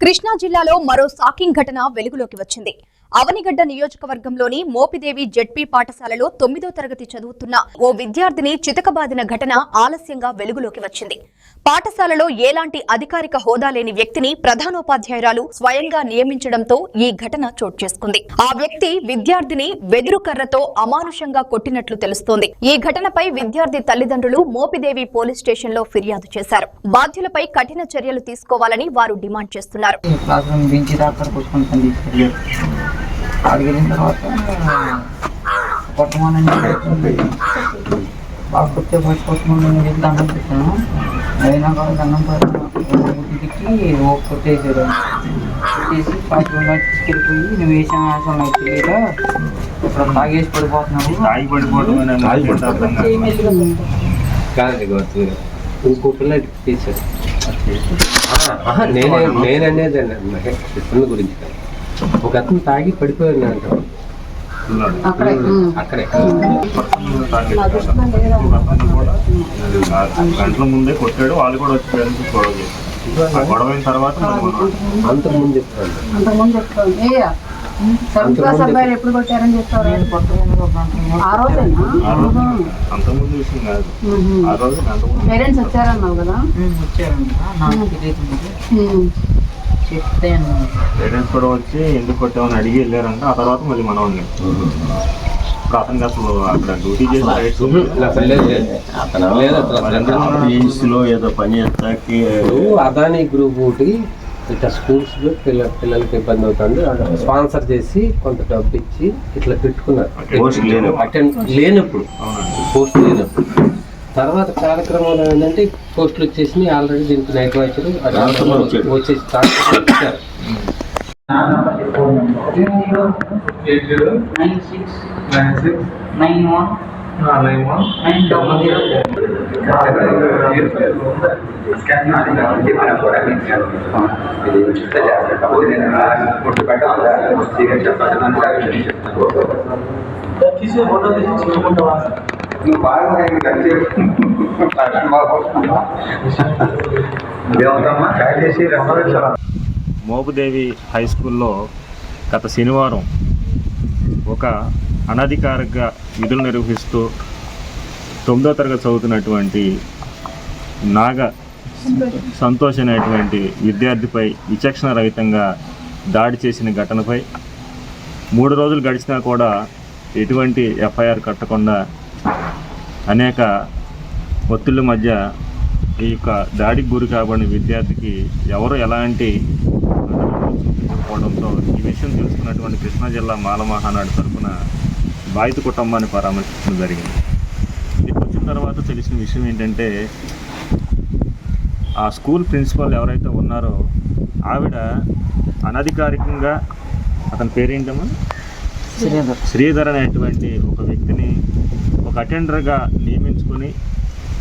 కృష్ణా జిల్లాలో మరో షాకింగ్ ఘటన వెలుగులోకి వచ్చింది. అవనిగడ్డ నియోజకవర్గంలోని మోపిదేవి జెడ్పీ పాఠశాలలో 9వ తరగతి చదువుతున్న ఓ విద్యార్థిని చితకబాదిన ఘటన ఆలస్యంగా వెలుగులోకి వచ్చింది. పాఠశాలలో ఎలాంటి అధికారిక హోదా లేని వ్యక్తిని ప్రధానోపాధ్యాయురాలు స్వయంగా నియమించడంతో ఈ ఘటన చోటు చేసుకుంది. ఆ వ్యక్తి విద్యార్థిని వెదురు కర్రతో అమానుషంగా కొట్టినట్లు తెలుస్తోంది. ఈ ఘటనపై విద్యార్థి తల్లిదండ్రులు మోపిదేవి పోలీస్ స్టేషన్ లో ఫిర్యాదు చేశారు. బాధ్యులపై కఠిన చర్యలు తీసుకోవాలని వారు డిమాండ్ చేస్తున్నారు. అడిగిన తర్వాత కొట్టమని బాగా కొట్టే ఫస్ట్ కొట్టమని చెప్పి దండం పెట్టాను. అయినా కూడా దండం తిరిగి కొట్టేసాడు. కొట్టేసి పాత్రలో తీసుకెళ్ళిపోయి నువ్వు వేసిన ఆశలు తెలియక ఇప్పుడు తాగేసి పడిపోతున్నావు. ఇంకో పిల్లలకి తీసాడు. నేననేది పిల్లల గురించి కాదు. ఒక అతను తాగి పడిపోయాడు అంటారు అక్కడే. గంటల ముందే కొట్టాడు. వాళ్ళు కూడా వచ్చి పేరెంట్స్ గొడవైన తర్వాత అంతకుముందు చెప్తాను. ఎప్పుడు కొట్టారని చెప్తారు. అంతకుముందు విషయం కాదు. ఆ రోజు పేరెంట్స్ వచ్చారన్నావు కదా. పేరెంట్స్ కూడా వచ్చి ఎందుకు కొట్టామని అడిగి వెళ్ళారంట. ఆ తర్వాత మళ్ళీ మనం ఇప్పుడు అతనికి అసలు అక్కడ డ్యూటీ చేసి ఏదో పని చేస్తాకి అదానీ గ్రూప్ ఒకటి ఇట్లా స్కూల్స్ లో పిల్లలకి ఇబ్బంది అవుతుంది. స్పాన్సర్ చేసి కొంత డబ్బు ఇచ్చి ఇట్లా పెట్టుకున్నారు. లేనప్పుడు పోస్ట్ లేనప్పుడు తర్వాత కార్యక్రమాలు ఏంటంటే పోస్టులు వచ్చేసి ఆల్రెడీ దీనికి నైట్ వాచర్ వచ్చేసి మోపుదేవి హై స్కూల్లో గత శనివారం ఒక అనధికారిక విధులు నిర్వహిస్తూ 9వ తరగతి చదువుతున్నటువంటి నాగ సంతోష్ అనేటువంటి విద్యార్థిపై విచక్షణ రహితంగా దాడి చేసిన ఘటనపై 3 రోజులు గడిచినా కూడా ఎటువంటి ఎఫ్ఐఆర్ కట్టకుండా అనేక ఒత్తిళ్ల మధ్య ఈ యొక్క దాడికి గురి కాబడిన విద్యార్థికి ఎవరు ఎలాంటి చూపించకపోవడంతో ఈ విషయం తెలుసుకున్నటువంటి కృష్ణా జిల్లా మాల మహానాడు తరఫున బాధిత కుటుంబాన్ని పరామర్శించడం జరిగింది. ఇక్కడికి వచ్చిన తర్వాత తెలిసిన విషయం ఏంటంటే ఆ స్కూల్ ప్రిన్సిపల్ ఎవరైతే ఉన్నారో ఆవిడ అనధికారికంగా అతని పేరేంటమ్మా శ్రీధర్ అనేటువంటి ఒక వ్యక్తిని ఒక అటెండర్గా నియమించుకొని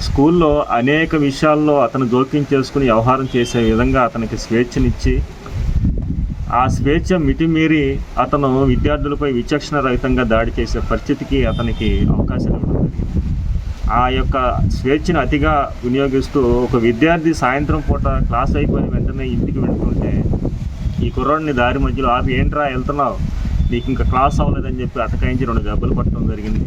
స్కూల్లో అనేక విషయాల్లో అతను జోక్యం చేసుకుని వ్యవహారం చేసే విధంగా అతనికి స్వేచ్ఛనిచ్చి ఆ స్వేచ్ఛ మితిమీరి అతను విద్యార్థులపై విచక్షణ రహితంగా దాడి చేసే పరిస్థితికి అతనికి అవకాశం ఇవ్వడం జరిగింది. ఆ యొక్క స్వేచ్ఛను అతిగా వినియోగిస్తూ ఒక విద్యార్థి సాయంత్రం పూట క్లాస్ అయిపోయిన వెంటనే ఇంటికి వెళ్తుంటే ఈ కుర్రాడిని దారి మధ్యలో ఆపి ఏంట్రా వెళ్తున్నావు, నీకు ఇంకా క్లాస్ అవ్వలేదని చెప్పి అటకాయించి 2 దెబ్బలు కొట్టడం జరిగింది.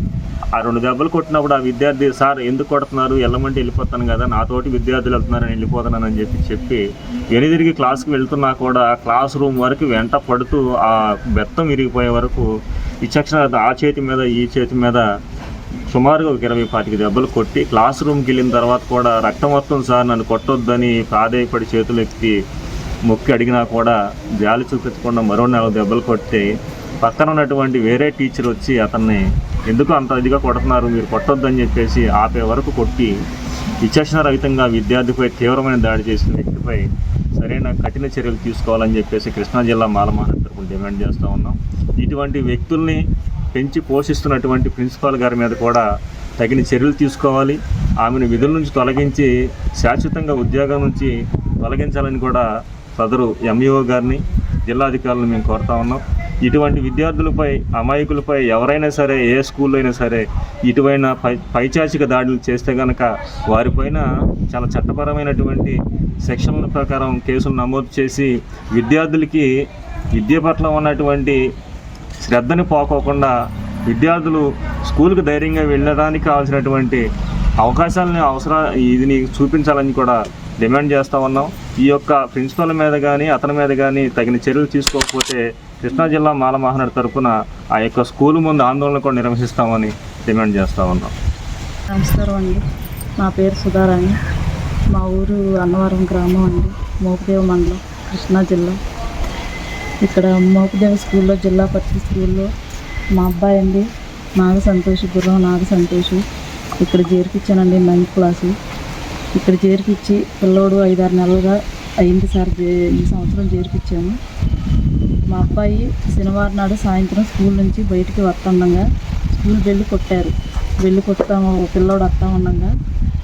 ఆ 2 దెబ్బలు కొట్టినప్పుడు ఆ విద్యార్థి సార్ ఎందుకు కొడుతున్నారు, వెళ్ళమంటే వెళ్ళిపోతాను కదా, నాతోటి విద్యార్థులు వెళ్తున్నారని వెళ్ళిపోతున్నానని చెప్పి వెనుదిరిగి క్లాస్కి వెళ్తున్నా కూడా క్లాస్ రూమ్ వరకు వెంట పడుతూ ఆ బెత్తం విరిగిపోయే వరకు విచక్షణ ఆ చేతి మీద ఈ చేతి మీద సుమారుగా ఒక 20-25 దెబ్బలు కొట్టి క్లాస్ రూమ్కి వెళ్ళిన తర్వాత కూడా రక్తం వస్తుంది సార్ నన్ను కొట్టొద్దని ప్రాధేయపడి చేతులు ఎత్తి మొక్కి అడిగినా కూడా జాలి చూపించకుండా మరో 4 దెబ్బలు కొట్టి పక్కన ఉన్నటువంటి వేరే టీచర్ వచ్చి అతన్ని ఎందుకు అంత ఇదిగా కొడుతున్నారు, మీరు కొట్టొద్దని చెప్పేసి ఆపే వరకు కొట్టి విచక్షణ రహితంగా విద్యార్థిపై తీవ్రమైన దాడి చేసిన వ్యక్తిపై సరైన కఠిన చర్యలు తీసుకోవాలని చెప్పేసి కృష్ణా జిల్లా మాలమాన తరపున డిమాండ్ చేస్తూ ఉన్నాం. ఇటువంటి వ్యక్తుల్ని పెంచి పోషిస్తున్నటువంటి ప్రిన్సిపాల్ గారి మీద కూడా తగిన చర్యలు తీసుకోవాలి. ఆమెను విధుల నుంచి తొలగించి శాశ్వతంగా ఉద్యోగం నుంచి తొలగించాలని కూడా సదరు ఎంఈఓ గారిని జిల్లాధికారులను మేము కోరుతా ఉన్నాం. ఇటువంటి విద్యార్థులపై, అమాయకులపై ఎవరైనా సరే, ఏ స్కూల్లో అయినా సరే ఇటువంటి పైచాచిక దాడులు చేస్తే కనుక వారిపైన చాలా చట్టపరమైనటువంటి సెక్షన్ల ప్రకారం కేసులు నమోదు చేసి విద్యార్థులకి విద్య పట్ల ఉన్నటువంటి శ్రద్ధని పోకోకుండా విద్యార్థులు స్కూల్కి ధైర్యంగా వెళ్ళడానికి కావాల్సినటువంటి అవకాశాలని ఇది చూపించాలని కూడా డిమాండ్ చేస్తూ ఉన్నాం. ఈ యొక్క ప్రిన్సిపల్ మీద కానీ అతని మీద కానీ తగిన చర్యలు తీసుకోకపోతే కృష్ణా జిల్లా మాల మహానాడు తరఫున ఆ యొక్క స్కూల్ ముందు ఆందోళన కూడా నిర్వహిస్తామని డిమాండ్ చేస్తూ ఉన్నాం. నమస్కారం అండి. నా పేరు సుధారాణి. మా ఊరు అన్నవరం గ్రామం అండి, మోపిదేవ మండలం, కృష్ణా జిల్లా. ఇక్కడ మోపిదేవ స్కూల్లో, జిల్లా పరిషత్ స్కూల్లో మా అబ్బాయి అండి నాగ సంతోష్, గుర్రం నాగ సంతోష్ ఇక్కడ చేర్పించానండి 9th క్లాసు. ఇక్కడ చేర్పించి పిల్లోడు 5-6 నెలలుగా అయింది సార్. ఈ సంవత్సరం చేర్పించాను. మా అబ్బాయి శనివారం నాడు సాయంత్రం స్కూల్ నుంచి బయటికి వస్తుండగా స్కూల్ బెల్లి కొట్టారు. బెల్లి కొడతాము పిల్లోడు వస్తూ ఉండగా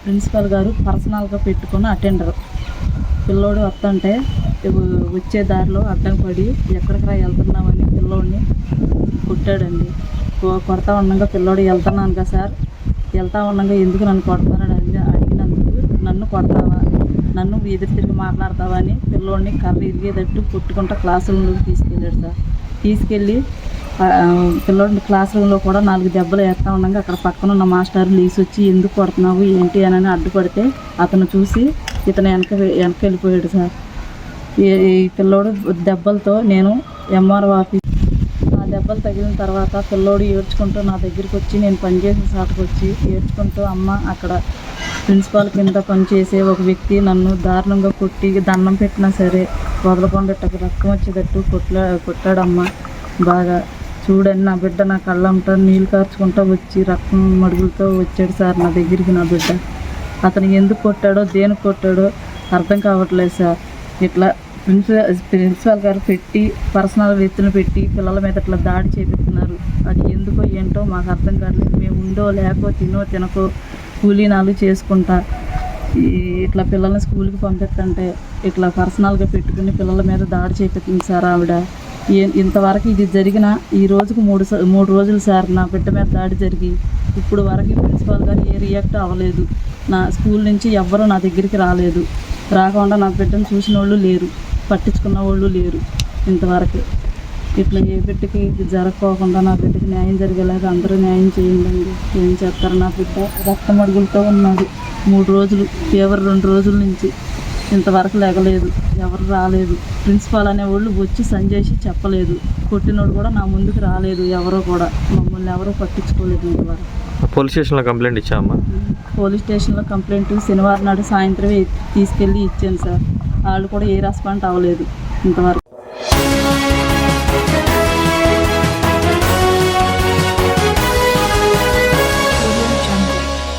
ప్రిన్సిపల్ గారు పర్సనల్గా పెట్టుకున్న అటెండర్ పిల్లోడు వస్తుంటే వచ్చే దారిలో అడ్డం పడి ఎక్కడికి వెళ్తున్నామని పిల్లోడిని కొట్టాడండి. కొడతా ఉండగా పిల్లోడు వెళ్తున్నాను కదా సార్, వెళ్తా ఉండగా ఎందుకు నన్ను కొడతానని అడిగినందుకు నన్ను కొడతావా, నన్ను ఎదురు తిరిగి మాట్లాడతావా అని పిల్లోడిని కర్ర ఇరిగేటట్టు కొట్టుకుంటా క్లాస్ రూమ్లోకి తీసుకెళ్ళాడు సార్. తీసుకెళ్ళి పిల్లోడిని క్లాస్ రూమ్లో కూడా 4 దెబ్బలు వేస్తూ ఉండగా అక్కడ పక్కన ఉన్న మాస్టర్ లీసి వచ్చి ఎందుకు కొడుతున్నావు ఏంటి అని అడ్డుపడితే అతను చూసి ఇతను వెనక వెళ్ళిపోయాడు సార్. ఈ పిల్లోడు దెబ్బలతో నేను ఎంఆర్ఓ ఆఫీస్ దెబ్బలు తగిలిన తర్వాత పిల్లోడు ఏడ్చుకుంటూ నా దగ్గరికి వచ్చి, నేను పనిచేసిన సాటుకు వచ్చి ఏడ్చుకుంటూ, అమ్మ అక్కడ ప్రిన్సిపాల్ కింద పనిచేసే ఒక వ్యక్తి నన్ను దారుణంగా కొట్టి దండం పెట్టినా సరే వదలకుండా రక్తం వచ్చేటట్టు కొట్టాడమ్మ, బాగా చూడండి నా బిడ్డ నా కళ్ళంతా నీళ్ళు కార్చుకుంటూ వచ్చి రక్తం మడుగులతో వచ్చాడు సార్ నా దగ్గరికి. నా బిడ్డ అతను ఎందుకు కొట్టాడో దేనికి కొట్టాడో అర్థం కావట్లేదు సార్. ఇట్లా ప్రిన్సిపాల్ గారు పెట్టి పర్సనల్ వ్యక్తులను పెట్టి పిల్లల మీద ఇట్లా దాడి చేపిస్తున్నారు. అది ఎందుకో ఏంటో మాకు అర్థం కావట్లేదు. మేము ఉండో లేకో తినకో కూలీనాలు చేసుకుంటా ఇట్లా పిల్లల్ని స్కూల్కి పంపిస్తుంటే ఇట్లా పర్సనల్గా పెట్టుకుని పిల్లల మీద దాడి చేపిస్తుంది సార్ ఆవిడ. ఇంతవరకు ఇది జరిగిన ఈ రోజుకు 3 రోజులు సార్ నా బిడ్డ మీద దాడి జరిగి ఇప్పుడు వరకు ప్రిన్సిపాల్ గారు ఏ రియాక్ట్ అవ్వలేదు. నా స్కూల్ నుంచి ఎవ్వరూ నా దగ్గరికి రాలేదు. రాకుండా నా బిడ్డను చూసిన వాళ్ళు లేరు, పట్టించుకున్న వాళ్ళు లేరు ఇంతవరకు. ఇట్లా ఏ బిడ్డకి జరగకోకుండా నా బిడ్డకి న్యాయం జరిగేలాగా అందరూ న్యాయం చేయండి. ఏం చేస్తారు? నా బిడ్డ రక్తం అడుగులతో ఉన్నాడు. 3 రోజులు ఫీవర్, 2 రోజుల నుంచి ఇంతవరకు లేగలేదు, ఎవరు రాలేదు. ప్రిన్సిపాల్ అనేవాళ్ళు వచ్చి సంజేసి చెప్పలేదు. కొట్టినోడు కూడా నా ముందుకు రాలేదు. ఎవరో కూడా మమ్మల్ని ఎవరో పట్టించుకోలేదు. ఇంతవరకు పోలీస్ స్టేషన్లో కంప్లైంట్ ఇచ్చామా? పోలీస్ స్టేషన్లో కంప్లైంట్ శనివారం నాడు సాయంత్రమే తీసుకెళ్ళి ఇచ్చాను సార్. వాళ్ళు కూడా ఏ రెస్పాండ్ అవ్వలేదు ఇంతవరకు.